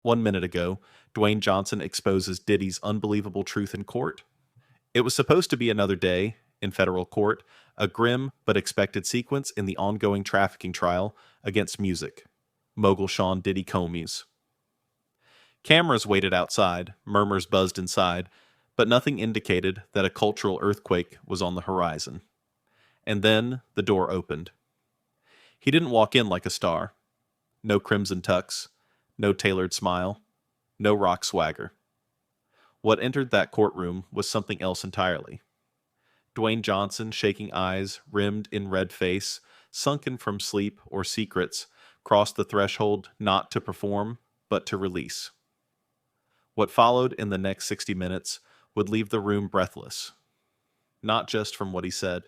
1 minute ago, Dwayne Johnson exposes Diddy's unbelievable truth in court. It was supposed to be another day in federal court, a grim but expected sequence in the ongoing trafficking trial against music mogul Sean Diddy Combs. Cameras waited outside, murmurs buzzed inside, but nothing indicated that a cultural earthquake was on the horizon. And then the door opened. He didn't walk in like a star. No crimson tux, no tailored smile, no rock swagger. What entered that courtroom was something else entirely. Dwayne Johnson, shaking eyes, rimmed in red face, sunken from sleep or secrets, crossed the threshold not to perform, but to release. What followed in the next 60 minutes would leave the room breathless, not just from what he said,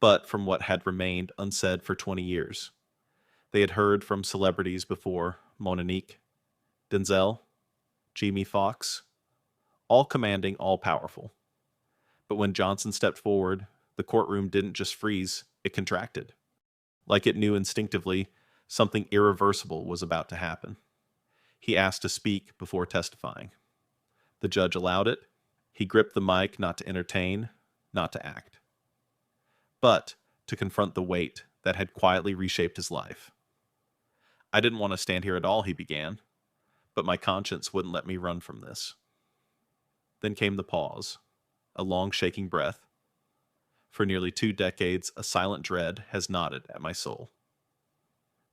but from what had remained unsaid for 20 years. They had heard from celebrities before: Monique, Denzel, Jamie Foxx, all commanding, all powerful. But when Johnson stepped forward, the courtroom didn't just freeze, it contracted. Like it knew instinctively something irreversible was about to happen. He asked to speak before testifying. The judge allowed it. He gripped the mic not to entertain, not to act, but to confront the weight that had quietly reshaped his life. "I didn't want to stand here at all," he began, "but my conscience wouldn't let me run from this." Then came the pause, a long shaking breath. For nearly 2 decades, a silent dread has knotted at my soul.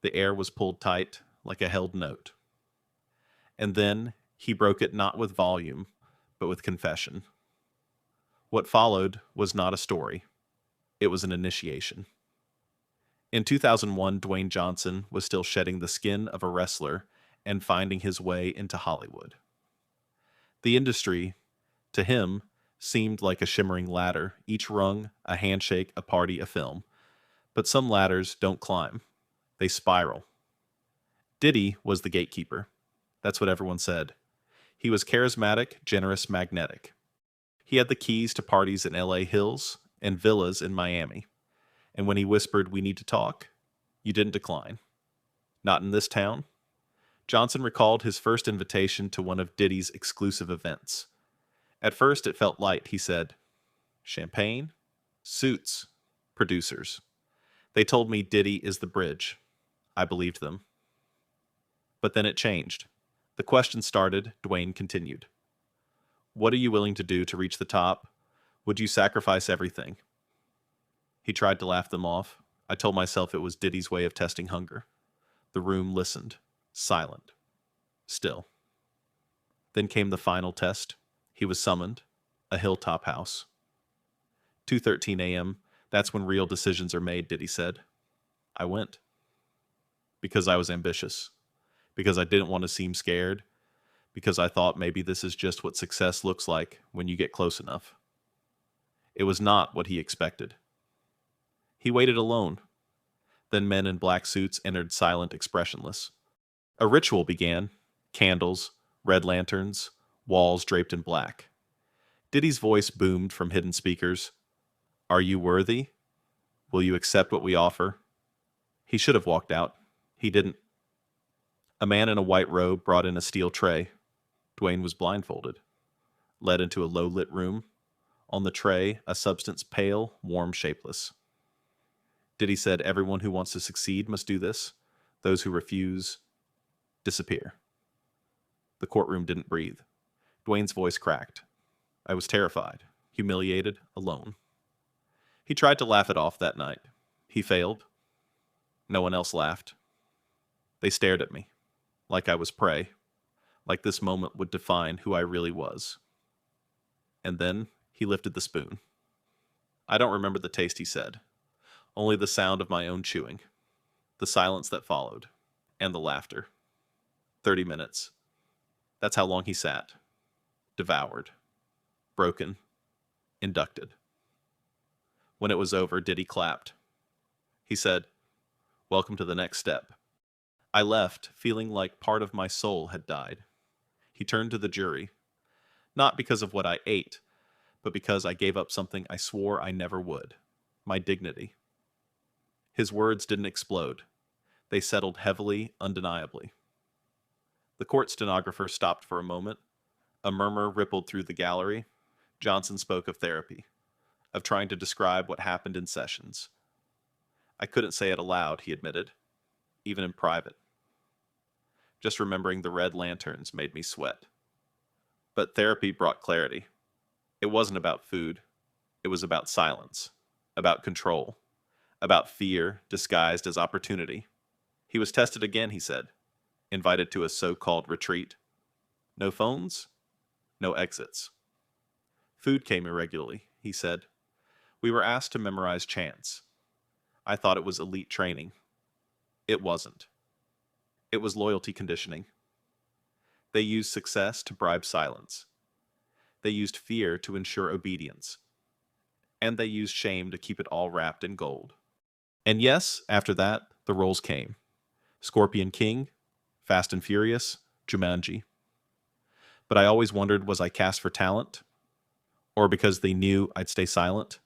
The air was pulled tight, like a held note. And then he broke it not with volume, but with confession. What followed was not a story. It was an initiation. In 2001, Dwayne Johnson was still shedding the skin of a wrestler and finding his way into Hollywood. The industry, to him, seemed like a shimmering ladder, each rung, a handshake, a party, a film. But some ladders don't climb. They spiral. Diddy was the gatekeeper. That's what everyone said. He was charismatic, generous, magnetic. He had the keys to parties in LA Hills and villas in Miami. And when he whispered, "We need to talk," you didn't decline. Not in this town. Johnson recalled his first invitation to one of Diddy's exclusive events. At first it felt light, he said. Champagne? Suits? Producers. They told me Diddy is the bridge. I believed them. But then it changed. The question started, Dwayne continued. "What are you willing to do to reach the top? Would you sacrifice everything?" He tried to laugh them off. I told myself it was Diddy's way of testing hunger. The room listened, silent, still. Then came the final test. He was summoned, a hilltop house. 2:13 a.m., that's when real decisions are made, Diddy said. I went. Because I was ambitious. Because I didn't want to seem scared. Because I thought maybe this is just what success looks like when you get close enough. It was not what he expected. He waited alone. Then men in black suits entered, silent, expressionless. A ritual began. Candles, red lanterns, walls draped in black. Diddy's voice boomed from hidden speakers. "Are you worthy? Will you accept what we offer?" He should have walked out. He didn't. A man in a white robe brought in a steel tray. Dwayne was blindfolded. Led into a low-lit room. On the tray, a substance pale, warm, shapeless. Diddy said everyone who wants to succeed must do this. Those who refuse, disappear. The courtroom didn't breathe. Dwayne's voice cracked. I was terrified, humiliated, alone. He tried to laugh it off that night. He failed. No one else laughed. They stared at me, like I was prey, like this moment would define who I really was. And then he lifted the spoon. I don't remember the taste, he said. Only the sound of my own chewing, the silence that followed, and the laughter. 30 minutes. That's how long he sat. Devoured. Broken. Inducted. When it was over, Diddy clapped. He said, "Welcome to the next step." I left, feeling like part of my soul had died. He turned to the jury. Not because of what I ate, but because I gave up something I swore I never would. My dignity. His words didn't explode. They settled heavily, undeniably. The court stenographer stopped for a moment. A murmur rippled through the gallery. Johnson spoke of therapy, of trying to describe what happened in sessions. I couldn't say it aloud, he admitted, even in private. Just remembering the red lanterns made me sweat. But therapy brought clarity. It wasn't about food. It was about silence, about control, about fear disguised as opportunity. He was tested again, he said, invited to a so-called retreat. No phones, no exits. Food came irregularly, he said. We were asked to memorize chants. I thought it was elite training. It wasn't. It was loyalty conditioning. They used success to bribe silence. They used fear to ensure obedience. And they used shame to keep it all wrapped in gold. And yes, after that, the roles came. Scorpion King, Fast and Furious, Jumanji. But I always wondered, was I cast for talent? Or because they knew I'd stay silent?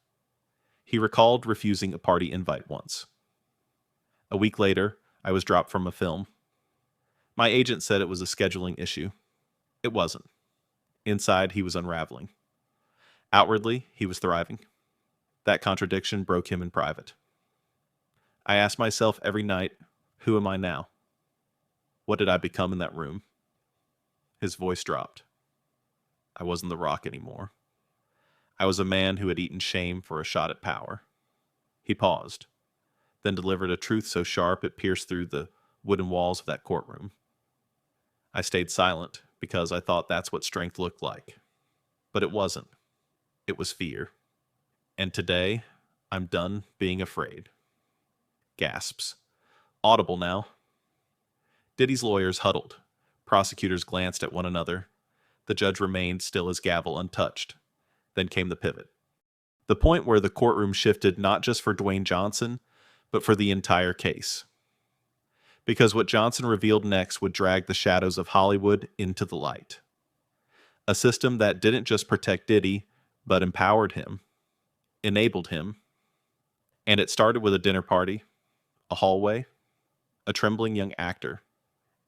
He recalled refusing a party invite once. A week later, I was dropped from a film. My agent said it was a scheduling issue. It wasn't. Inside, he was unraveling. Outwardly, he was thriving. That contradiction broke him in private. I asked myself every night, who am I now? What did I become in that room? His voice dropped. I wasn't The Rock anymore. I was a man who had eaten shame for a shot at power. He paused, then delivered a truth so sharp it pierced through the wooden walls of that courtroom. I stayed silent because I thought that's what strength looked like. But it wasn't. It was fear. And today, I'm done being afraid. Gasps. Audible now. Diddy's lawyers huddled. Prosecutors glanced at one another. The judge remained still, his gavel untouched. Then came the pivot. The point where the courtroom shifted not just for Dwayne Johnson, but for the entire case. Because what Johnson revealed next would drag the shadows of Hollywood into the light. A system that didn't just protect Diddy, but empowered him, enabled him. And it started with a dinner party, a hallway, a trembling young actor,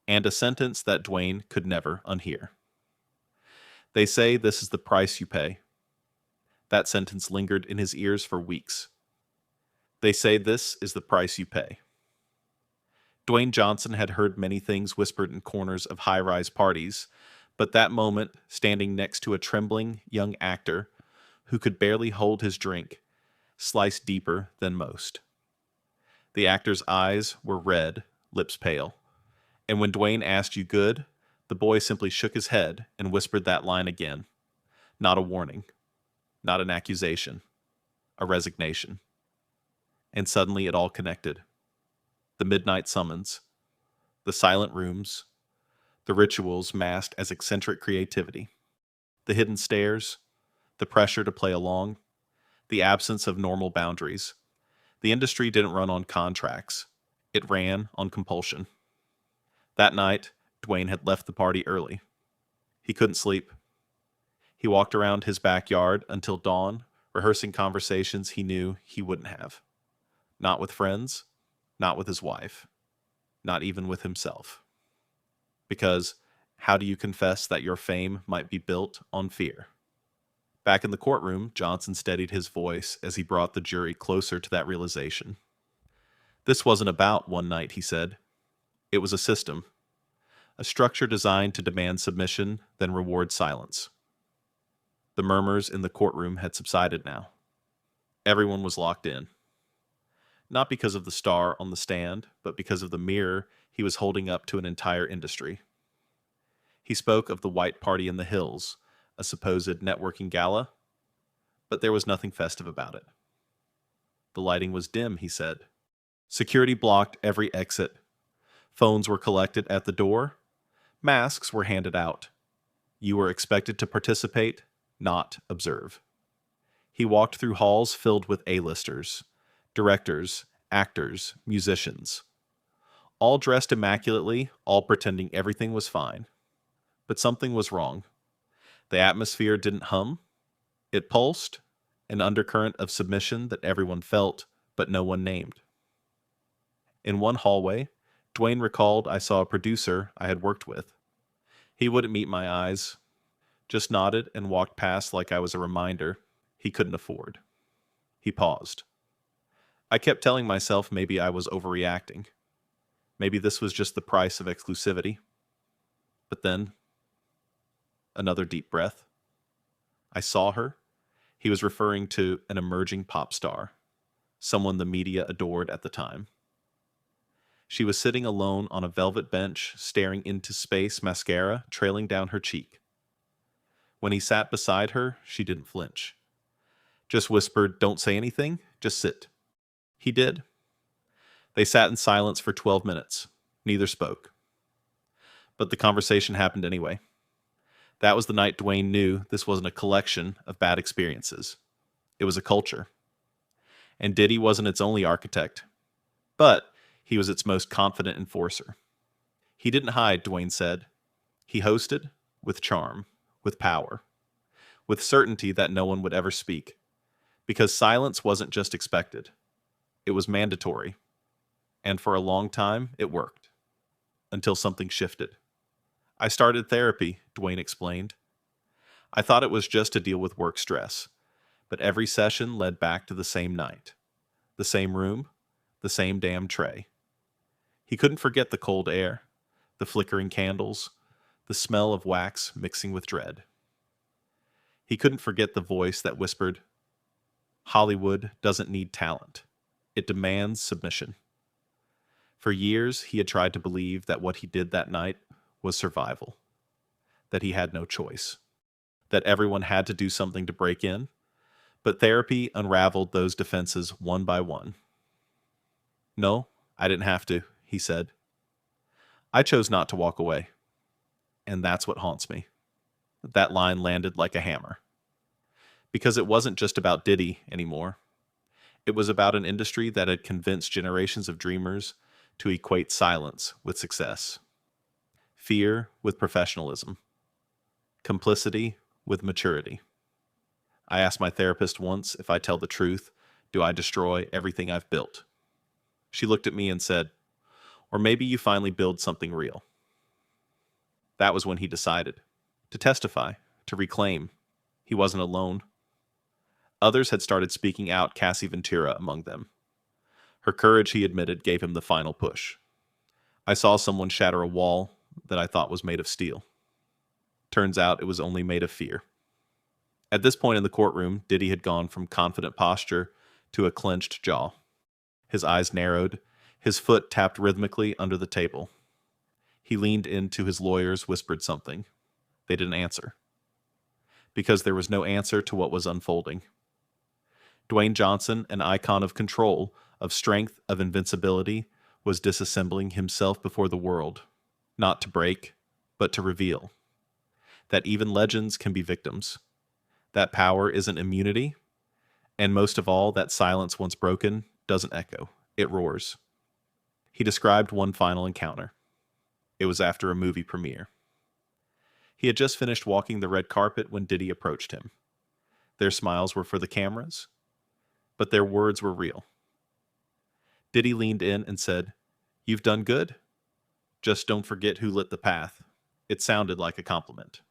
and a sentence that Dwayne could never unhear. They say this is the price you pay. That sentence lingered in his ears for weeks. They say this is the price you pay. Dwayne Johnson had heard many things whispered in corners of high-rise parties, but that moment, standing next to a trembling young actor who could barely hold his drink, sliced deeper than most. The actor's eyes were red, lips pale. And when Dwayne asked, "You good?" the boy simply shook his head and whispered that line again. Not a warning. Not an accusation. A resignation. And suddenly it all connected. The midnight summons. The silent rooms. The rituals masked as eccentric creativity. The hidden stares. The pressure to play along. The absence of normal boundaries. The industry didn't run on contracts. It ran on compulsion. That night, Dwayne had left the party early. He couldn't sleep. He walked around his backyard until dawn, rehearsing conversations he knew he wouldn't have. Not with friends, not with his wife, not even with himself. Because how do you confess that your fame might be built on fear? Back in the courtroom, Johnson steadied his voice as he brought the jury closer to that realization. This wasn't about one night, he said. It was a system. A structure designed to demand submission, then reward silence. The murmurs in the courtroom had subsided now. Everyone was locked in. Not because of the star on the stand, but because of the mirror he was holding up to an entire industry. He spoke of the white party in the hills, a supposed networking gala, but there was nothing festive about it. The lighting was dim, he said. Security blocked every exit. Phones were collected at the door. Masks were handed out. You were expected to participate, not observe. He walked through halls filled with A-listers, directors, actors, musicians. All dressed immaculately, all pretending everything was fine. But something was wrong. The atmosphere didn't hum. It pulsed, an undercurrent of submission that everyone felt, but no one named. In one hallway, Dwayne recalled I saw a producer I had worked with. He wouldn't meet my eyes, just nodded and walked past like I was a reminder he couldn't afford. He paused. I kept telling myself maybe I was overreacting. Maybe this was just the price of exclusivity. But then, another deep breath. I saw her. He was referring to an emerging pop star, someone the media adored at the time. She was sitting alone on a velvet bench, staring into space, mascara trailing down her cheek. When he sat beside her, she didn't flinch. Just whispered, "Don't say anything, just sit." He did. They sat in silence for 12 minutes. Neither spoke. But the conversation happened anyway. That was the night Dwayne knew this wasn't a collection of bad experiences. It was a culture. And Diddy wasn't its only architect, but he was its most confident enforcer. He didn't hide, Dwayne said. He hosted with charm, with power, with certainty that no one would ever speak. Because silence wasn't just expected. It was mandatory. And for a long time, it worked. Until something shifted. I started therapy, Dwayne explained. I thought it was just to deal with work stress. But every session led back to the same night. The same room, the same damn tray. He couldn't forget the cold air, the flickering candles, the smell of wax mixing with dread. He couldn't forget the voice that whispered, "Hollywood doesn't need talent. It demands submission." For years, he had tried to believe that what he did that night was survival, that he had no choice, that everyone had to do something to break in, but therapy unraveled those defenses one by one. "No, I didn't have to," he said. "I chose not to walk away. And that's what haunts me." That line landed like a hammer. Because it wasn't just about Diddy anymore. It was about an industry that had convinced generations of dreamers to equate silence with success, fear with professionalism, complicity with maturity. I asked my therapist once, if I tell the truth, do I destroy everything I've built? She looked at me and said, "Or maybe you finally build something real." That was when he decided to testify, to reclaim. He wasn't alone. Others had started speaking out, Cassie Ventura among them. Her courage, he admitted, gave him the final push. I saw someone shatter a wall that I thought was made of steel. Turns out it was only made of fear. At this point in the courtroom, Diddy had gone from confident posture to a clenched jaw. His eyes narrowed. His foot tapped rhythmically under the table. He leaned into his lawyers, whispered something. They didn't answer. Because there was no answer to what was unfolding. Dwayne Johnson, an icon of control, of strength, of invincibility, was disassembling himself before the world, not to break, but to reveal. That even legends can be victims. That power isn't immunity, and most of all, that silence once broken doesn't echo, it roars. He described one final encounter. It was after a movie premiere. He had just finished walking the red carpet when Diddy approached him. Their smiles were for the cameras, but their words were real. Diddy leaned in and said, "You've done good. Just don't forget who lit the path." It sounded like a compliment.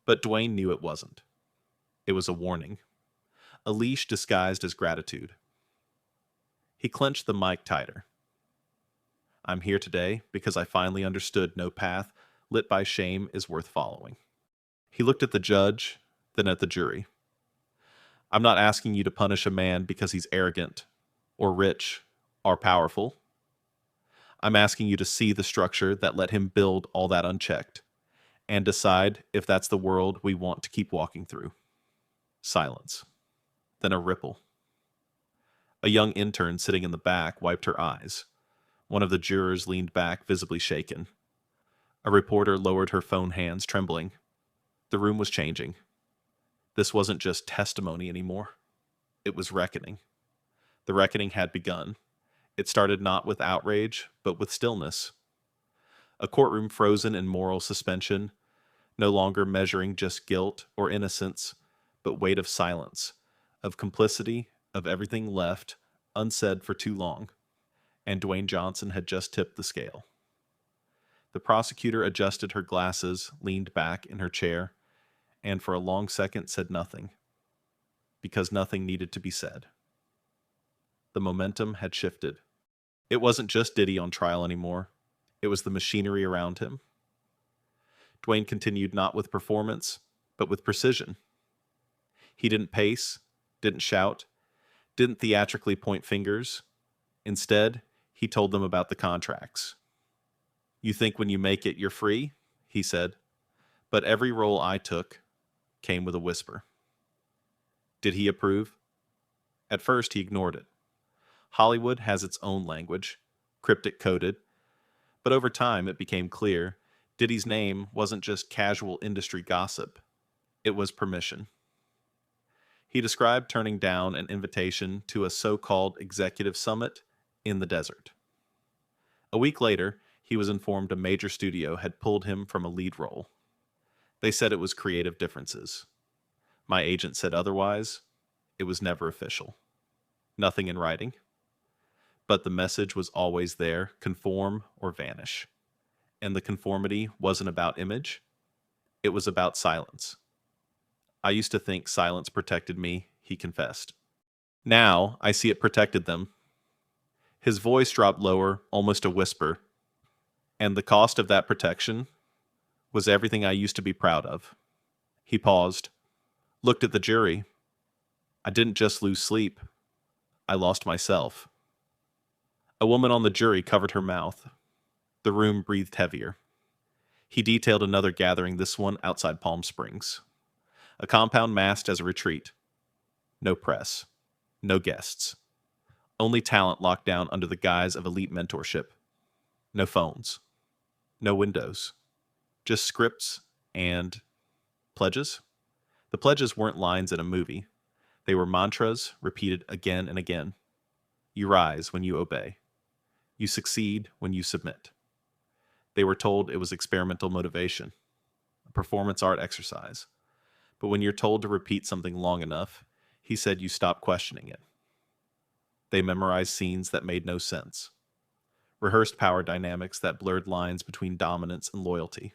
But Dwayne knew it wasn't. It was a warning. A leash disguised as gratitude. He clenched the mic tighter. "I'm here today because I finally understood no path lit by shame is worth following." He looked at the judge, then at the jury. "I'm not asking you to punish a man because he's arrogant, or rich, or powerful. I'm asking you to see the structure that let him build all that unchecked, and decide if that's the world we want to keep walking through." Silence. Then a ripple. A young intern sitting in the back wiped her eyes. One of the jurors leaned back, visibly shaken. A reporter lowered her phone hands, trembling. The room was changing. This wasn't just testimony anymore. It was reckoning. The reckoning had begun. It started not with outrage, but with stillness. A courtroom frozen in moral suspension, no longer measuring just guilt or innocence, but weight of silence, of complicity, of everything left unsaid for too long. And Dwayne Johnson had just tipped the scale. The prosecutor adjusted her glasses, leaned back in her chair, and for a long second said nothing, because nothing needed to be said. The momentum had shifted. It wasn't just Diddy on trial anymore. It was the machinery around him. Dwayne continued not with performance, but with precision. He didn't pace, didn't shout, didn't theatrically point fingers. Instead, he told them about the contracts. "You think when you make it, you're free?" he said. "But every role I took came with a whisper." Did he approve? At first, he ignored it. Hollywood has its own language, cryptic coded, but over time it became clear Diddy's name wasn't just casual industry gossip, it was permission. He described turning down an invitation to a so-called executive summit in the desert. A week later, he was informed a major studio had pulled him from a lead role. They said it was creative differences. My agent said otherwise. It was never official. Nothing in writing. But the message was always there, conform or vanish. And the conformity wasn't about image. It was about silence. "I used to think silence protected me," he confessed. "Now I see it protected them." His voice dropped lower, almost a whisper. "And the cost of that protection was everything I used to be proud of." He paused, looked at the jury. "I didn't just lose sleep. I lost myself." A woman on the jury covered her mouth. The room breathed heavier. He detailed another gathering, this one outside Palm Springs. A compound masked as a retreat. No press. No guests. Only talent locked down under the guise of elite mentorship. No phones. No windows. Just scripts and pledges. The pledges weren't lines in a movie. They were mantras repeated again and again. You rise when you obey. You succeed when you submit. They were told it was experimental motivation, a performance art exercise. But when you're told to repeat something long enough, he said you stop questioning it. They memorized scenes that made no sense. Rehearsed power dynamics that blurred lines between dominance and loyalty.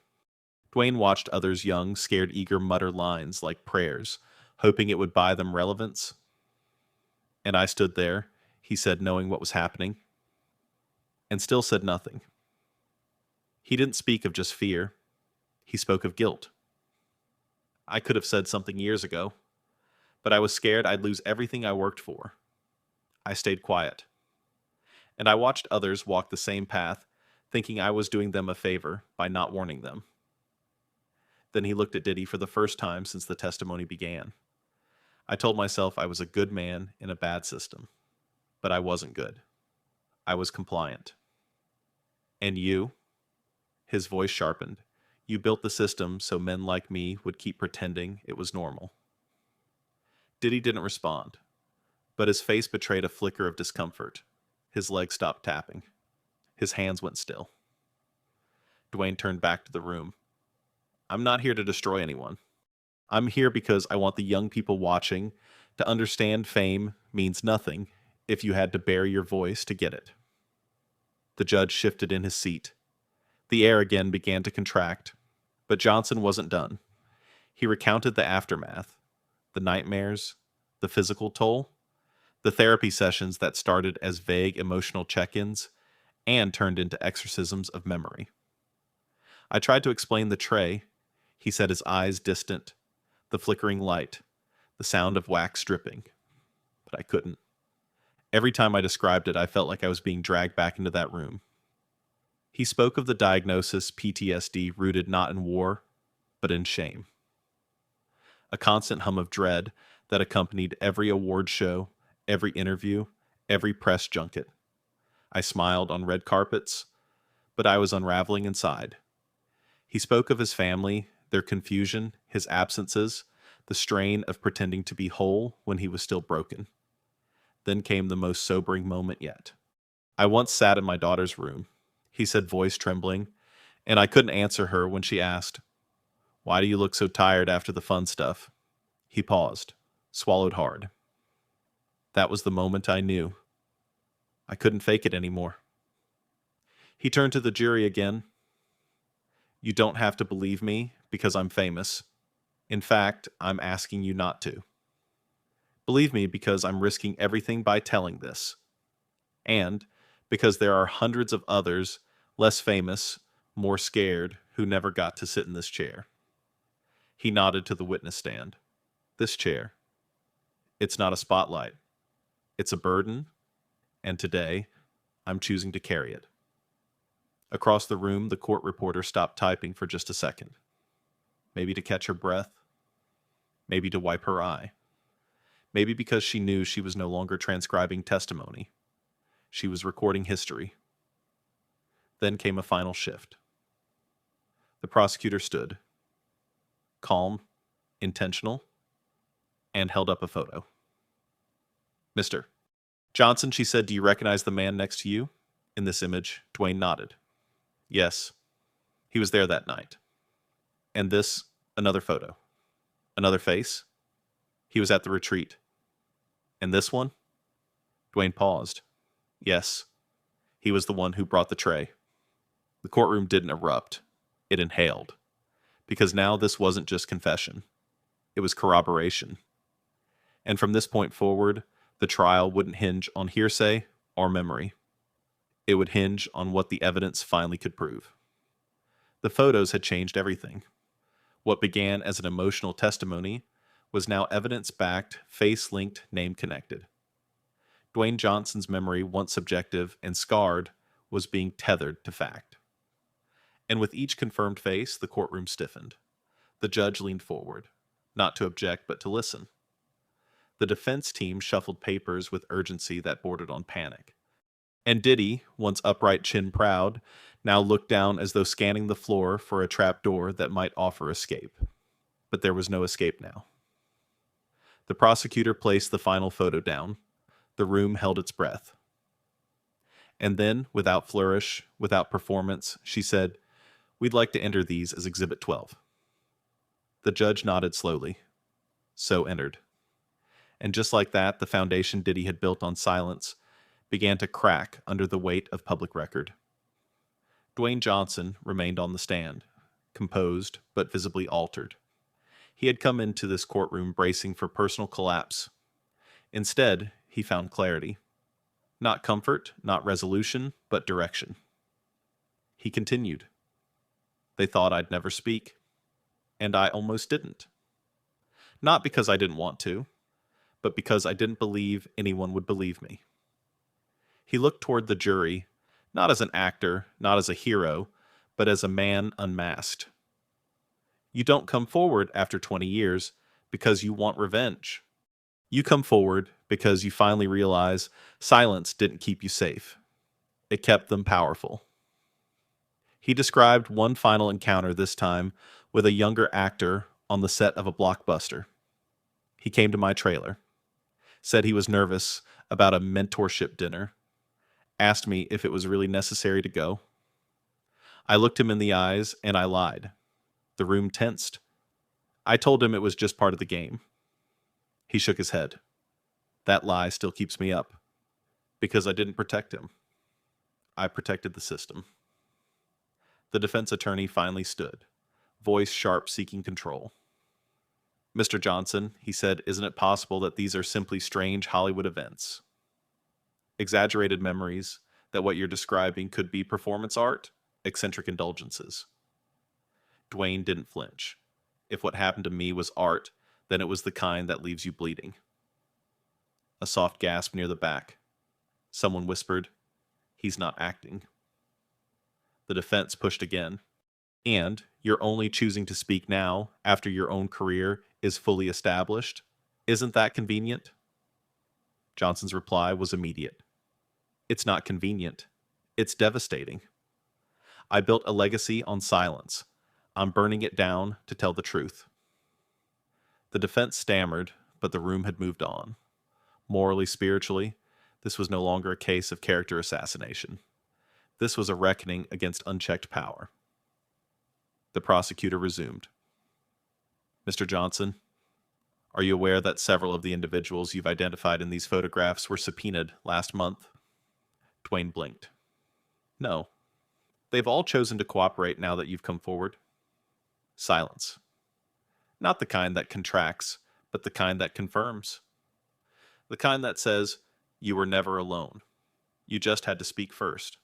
Dwayne watched others young, scared, eager mutter lines like prayers, hoping it would buy them relevance. And I stood there, he said, knowing what was happening, and still said nothing. He didn't speak of just fear. He spoke of guilt. I could have said something years ago, but I was scared I'd lose everything I worked for. I stayed quiet. And I watched others walk the same path, thinking I was doing them a favor by not warning them. Then he looked at Diddy for the first time since the testimony began. I told myself I was a good man in a bad system, but I wasn't good. I was compliant. "And you?" His voice sharpened. "You built the system so men like me would keep pretending it was normal." Diddy didn't respond, but his face betrayed a flicker of discomfort. His legs stopped tapping. His hands went still. Dwayne turned back to the room. "I'm not here to destroy anyone. I'm here because I want the young people watching to understand fame means nothing if you had to bury your voice to get it." The judge shifted in his seat. The air again began to contract, but Johnson wasn't done. He recounted the aftermath, the nightmares, the physical toll, the therapy sessions that started as vague emotional check-ins and turned into exorcisms of memory. "I tried to explain the tray," he said, his eyes distant, the flickering light, the sound of wax dripping. But I couldn't. Every time I described it, I felt like I was being dragged back into that room. He spoke of the diagnosis PTSD rooted not in war, but in shame. A constant hum of dread that accompanied every award show, every interview, every press junket. I smiled on red carpets, but I was unraveling inside. He spoke of his family, their confusion, his absences, the strain of pretending to be whole when he was still broken. Then came the most sobering moment yet. "I once sat in my daughter's room," he said, voice trembling, "and I couldn't answer her when she asked, 'Why do you look so tired after the fun stuff?'" He paused, swallowed hard. That was the moment I knew. I couldn't fake it anymore. He turned to the jury again. You don't have to believe me because I'm famous. In fact, I'm asking you not to. Believe me because I'm risking everything by telling this. And because there are hundreds of others, less famous, more scared, who never got to sit in this chair. He nodded to the witness stand. This chair. It's not a spotlight. It's a burden, and today, I'm choosing to carry it. Across the room, the court reporter stopped typing for just a second. Maybe to catch her breath. Maybe to wipe her eye. Maybe because she knew she was no longer transcribing testimony. She was recording history. Then came a final shift. The prosecutor stood, calm, intentional, and held up a photo. Mr. Johnson, she said, do you recognize the man next to you? In this image, Dwayne nodded. Yes, he was there that night. And this, another photo. Another face. He was at the retreat. And this one? Dwayne paused. Yes, he was the one who brought the tray. The courtroom didn't erupt. It inhaled. Because now this wasn't just confession. It was corroboration. And from this point forward, the trial wouldn't hinge on hearsay or memory. It would hinge on what the evidence finally could prove. The photos had changed everything. What began as an emotional testimony was now evidence-backed, face-linked, name-connected. Dwayne Johnson's memory, once subjective and scarred, was being tethered to fact. And with each confirmed face, the courtroom stiffened. The judge leaned forward, not to object, but to listen. The defense team shuffled papers with urgency that bordered on panic. And Diddy, once upright chin proud, now looked down as though scanning the floor for a trapdoor that might offer escape. But there was no escape now. The prosecutor placed the final photo down. The room held its breath. And then, without flourish, without performance, she said, "We'd like to enter these as Exhibit 12. The judge nodded slowly. So entered. And just like that, the foundation Diddy had built on silence began to crack under the weight of public record. Dwayne Johnson remained on the stand, composed but visibly altered. He had come into this courtroom bracing for personal collapse. Instead, he found clarity. Not comfort, not resolution, but direction. He continued. They thought I'd never speak, and I almost didn't. Not because I didn't want to, but because I didn't believe anyone would believe me. He looked toward the jury, not as an actor, not as a hero, but as a man unmasked. You don't come forward after 20 years because you want revenge. You come forward because you finally realize silence didn't keep you safe. It kept them powerful. He described one final encounter, this time with a younger actor on the set of a blockbuster. He came to my trailer, said he was nervous about a mentorship dinner, asked me if it was really necessary to go. I looked him in the eyes and I lied. The room tensed. I told him it was just part of the game. He shook his head. That lie still keeps me up. Because I didn't protect him. I protected the system. The defense attorney finally stood, voice sharp, seeking control. Mr. Johnson, he said, isn't it possible that these are simply strange Hollywood events? Exaggerated memories, that what you're describing could be performance art, eccentric indulgences. Dwayne didn't flinch. If what happened to me was art, then it was the kind that leaves you bleeding. A soft gasp near the back. Someone whispered, "He's not acting." The defense pushed again. And you're only choosing to speak now, after your own career is fully established? Isn't that convenient? Johnson's reply was immediate. It's not convenient. It's devastating. I built a legacy on silence. I'm burning it down to tell the truth. The defense stammered, but the room had moved on. Morally, spiritually, this was no longer a case of character assassination. This was a reckoning against unchecked power. The prosecutor resumed. Mr. Johnson, are you aware that several of the individuals you've identified in these photographs were subpoenaed last month? Dwayne blinked. No. They've all chosen to cooperate now that you've come forward. Silence. Not the kind that contracts, but the kind that confirms. The kind that says, you were never alone. You just had to speak first.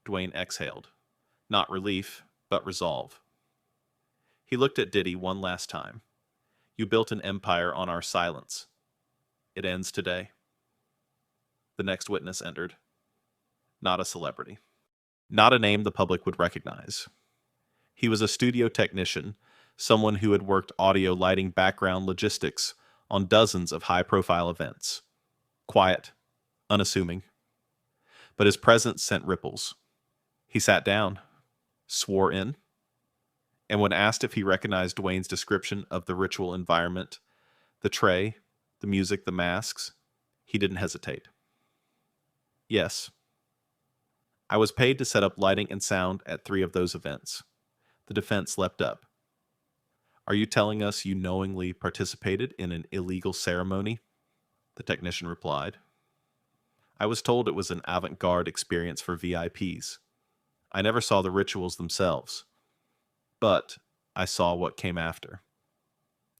Dwayne exhaled. Not relief, but resolve. He looked at Diddy one last time. You built an empire on our silence. It ends today. The next witness entered. Not a celebrity. Not a name the public would recognize. He was a studio technician, someone who had worked audio lighting background logistics on dozens of high-profile events. Quiet, unassuming. But his presence sent ripples. He sat down, swore in, and when asked if he recognized Dwayne's description of the ritual environment, the tray, the music, the masks, he didn't hesitate. Yes. I was paid to set up lighting and sound at 3 of those events. The defense leapt up. Are you telling us you knowingly participated in an illegal ceremony? The technician replied. I was told it was an avant-garde experience for VIPs. I never saw the rituals themselves. But I saw what came after.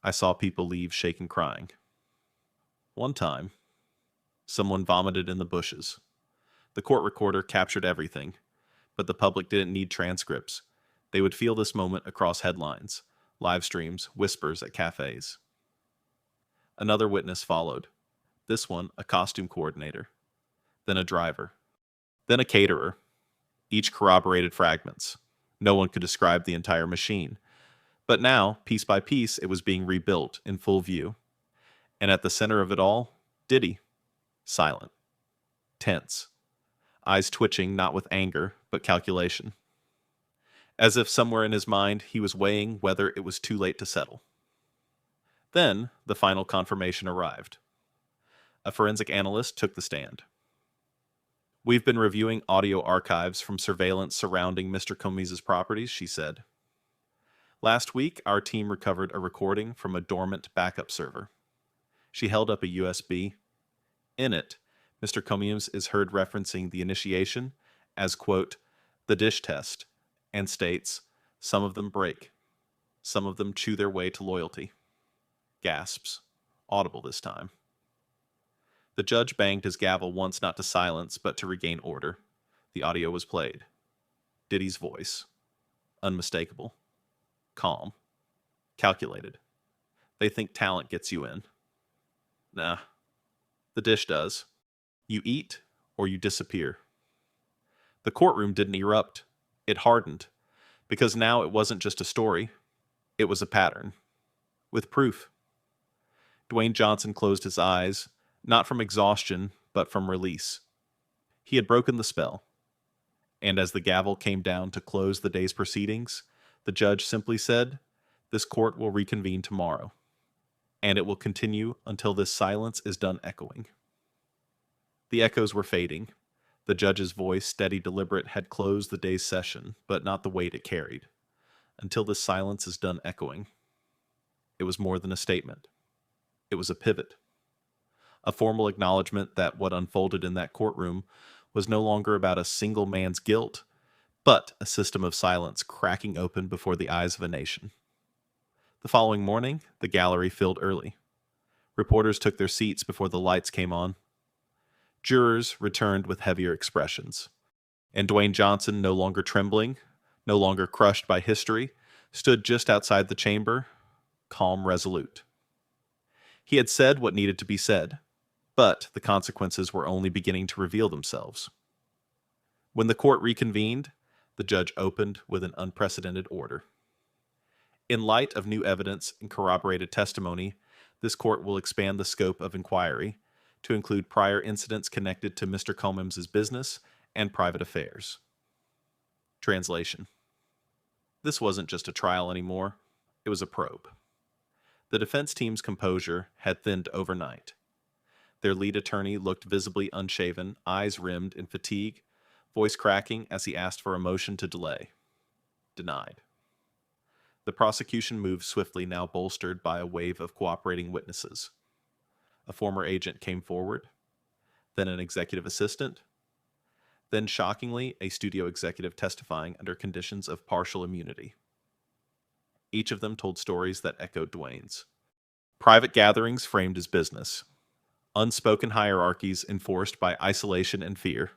I saw people leave shaken crying. One time, someone vomited in the bushes. The court recorder captured everything, but the public didn't need transcripts. They would feel this moment across headlines, live streams, whispers at cafes. Another witness followed. This one, a costume coordinator. Then a driver. Then a caterer. Each corroborated fragments. No one could describe the entire machine. But now, piece by piece, it was being rebuilt in full view. And at the center of it all, Diddy. Silent. Tense. Eyes twitching not with anger, but calculation. As if somewhere in his mind he was weighing whether it was too late to settle. Then, the final confirmation arrived. A forensic analyst took the stand. We've been reviewing audio archives from surveillance surrounding Mr. Comey's properties, she said. Last week, our team recovered a recording from a dormant backup server. She held up a USB. In it, Mr. Comey is heard referencing the initiation as, quote, the dish test, and states, some of them break. Some of them chew their way to loyalty. Gasps. Audible this time. The judge banged his gavel once not to silence, but to regain order. The audio was played. Diddy's voice. Unmistakable. Calm. Calculated. They think talent gets you in. Nah. The dish does. You eat, or you disappear. The courtroom didn't erupt. It hardened. Because now it wasn't just a story. It was a pattern. With proof. Dwayne Johnson closed his eyes, not from exhaustion, but from release. He had broken the spell. And as the gavel came down to close the day's proceedings, the judge simply said, this court will reconvene tomorrow. And it will continue until this silence is done echoing. The echoes were fading. The judge's voice, steady, deliberate, had closed the day's session, but not the weight it carried. Until this silence is done echoing. It was more than a statement. It was a pivot. A formal acknowledgement that what unfolded in that courtroom was no longer about a single man's guilt, but a system of silence cracking open before the eyes of a nation. The following morning, the gallery filled early. Reporters took their seats before the lights came on. Jurors returned with heavier expressions. And Dwayne Johnson, no longer trembling, no longer crushed by history, stood just outside the chamber, calm, resolute. He had said what needed to be said, but the consequences were only beginning to reveal themselves. When the court reconvened, the judge opened with an unprecedented order. In light of new evidence and corroborated testimony, this court will expand the scope of inquiry to include prior incidents connected to Mr. Comey's business and private affairs. Translation. This wasn't just a trial anymore. It was a probe. The defense team's composure had thinned overnight. Their lead attorney looked visibly unshaven, eyes rimmed in fatigue, voice cracking as he asked for a motion to delay. Denied. The prosecution moved swiftly, now bolstered by a wave of cooperating witnesses. A former agent came forward, then an executive assistant, Then, shockingly, a studio executive testifying under conditions of partial immunity. Each of them told stories that echoed Dwayne's. Private gatherings framed as business. Unspoken hierarchies enforced by isolation and fear.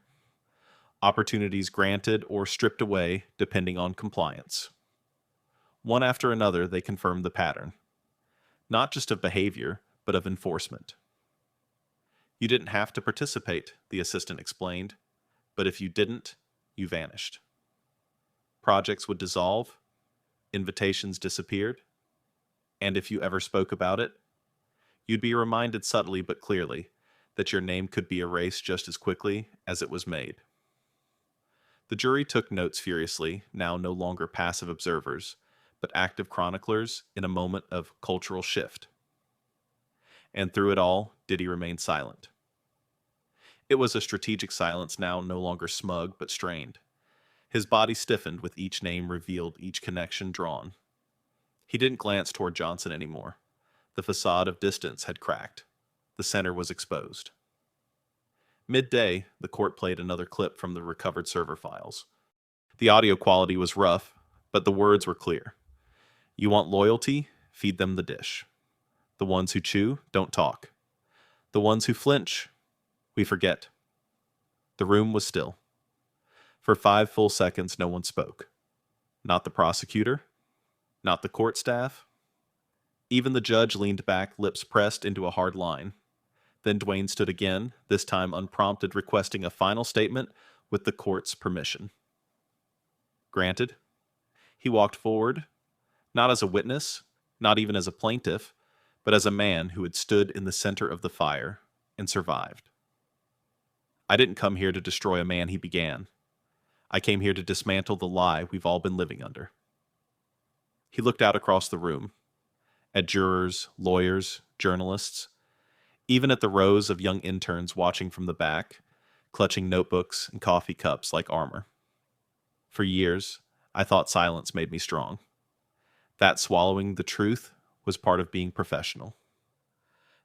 Opportunities granted or stripped away depending on compliance. One after another, they confirmed the pattern, not just of behavior, but of enforcement. You didn't have to participate, the assistant explained, but if you didn't, you vanished. Projects would dissolve, invitations disappeared, and if you ever spoke about it, you'd be reminded subtly but clearly that your name could be erased just as quickly as it was made. The jury took notes furiously, now no longer passive observers, but active chroniclers in a moment of cultural shift. And through it all, Diddy remained silent. It was a strategic silence now no longer smug but strained. His body stiffened with each name revealed, each connection drawn. He didn't glance toward Johnson anymore. The facade of distance had cracked. The center was exposed. Midday, the court played another clip from the recovered server files. The audio quality was rough, but the words were clear. You want loyalty? Feed them the dish. The ones who chew, don't talk. The ones who flinch, we forget. The room was still. For 5 full seconds, no one spoke. Not the prosecutor, not the court staff. Even the judge leaned back, lips pressed into a hard line. Then Dwayne stood again, this time unprompted, requesting a final statement with the court's permission. Granted. He walked forward, not as a witness, not even as a plaintiff, but as a man who had stood in the center of the fire and survived. I didn't come here to destroy a man, he began. I came here to dismantle the lie we've all been living under. He looked out across the room, at jurors, lawyers, journalists, even at the rows of young interns watching from the back, clutching notebooks and coffee cups like armor. For years, I thought silence made me strong. That swallowing the truth was part of being professional.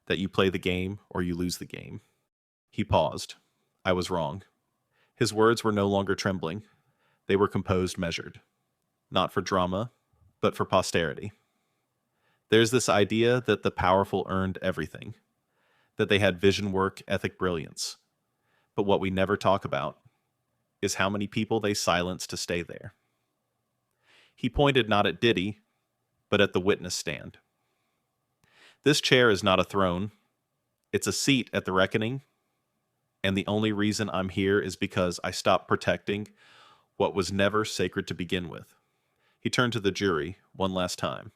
That you play the game or you lose the game. He paused. I was wrong. His words were no longer trembling. They were composed, measured. Not for drama, but for posterity. There's this idea that the powerful earned everything, that they had vision work, ethic brilliance. But what we never talk about is how many people they silenced to stay there. He pointed not at Diddy, but at the witness stand. This chair is not a throne. It's a seat at the reckoning, and the only reason I'm here is because I stopped protecting what was never sacred to begin with. He turned to the jury one last time.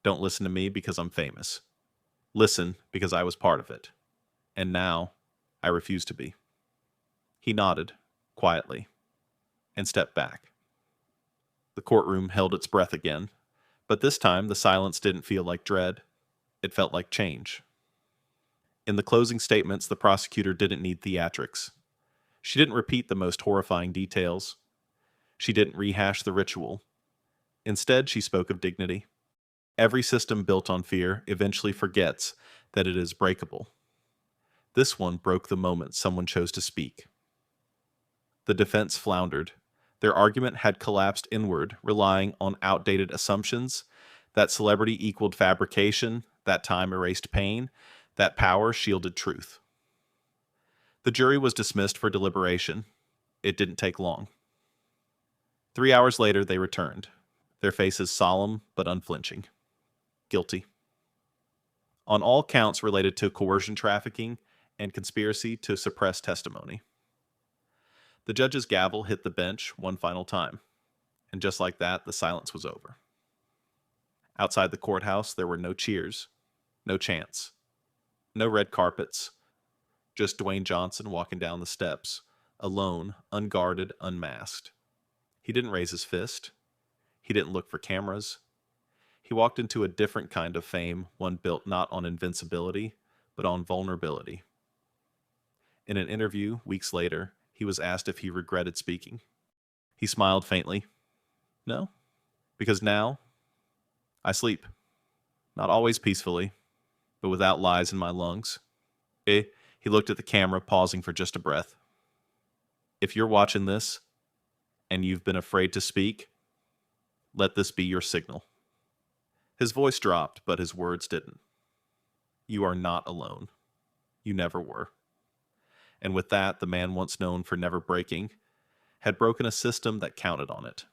Don't listen to me because I'm famous. Listen because I was part of it. And now, I refuse to be. He nodded, quietly, and stepped back. The courtroom held its breath again, but this time the silence didn't feel like dread. It felt like change. In the closing statements, the prosecutor didn't need theatrics. She didn't repeat the most horrifying details. She didn't rehash the ritual. Instead, she spoke of dignity. Every system built on fear eventually forgets that it is breakable. This one broke the moment someone chose to speak. The defense floundered. Their argument had collapsed inward, relying on outdated assumptions, that celebrity equaled fabrication, that time erased pain, that power shielded truth. The jury was dismissed for deliberation. It didn't take long. 3 hours later, they returned, their faces solemn but unflinching. Guilty. On all counts related to coercion trafficking and conspiracy to suppress testimony. The judge's gavel hit the bench one final time, and just like that, the silence was over. Outside the courthouse, there were no cheers, no chants, no red carpets, just Dwayne Johnson walking down the steps, alone, unguarded, unmasked. He didn't raise his fist. He didn't look for cameras. He walked into a different kind of fame, one built not on invincibility, but on vulnerability. In an interview weeks later, he was asked if he regretted speaking. He smiled faintly. No, because now I sleep. Not always peacefully, but without lies in my lungs. He looked at the camera, pausing for just a breath. If you're watching this and you've been afraid to speak, let this be your signal. His voice dropped, but his words didn't. You are not alone. You never were. And with that, the man once known for never breaking had broken a system that counted on it.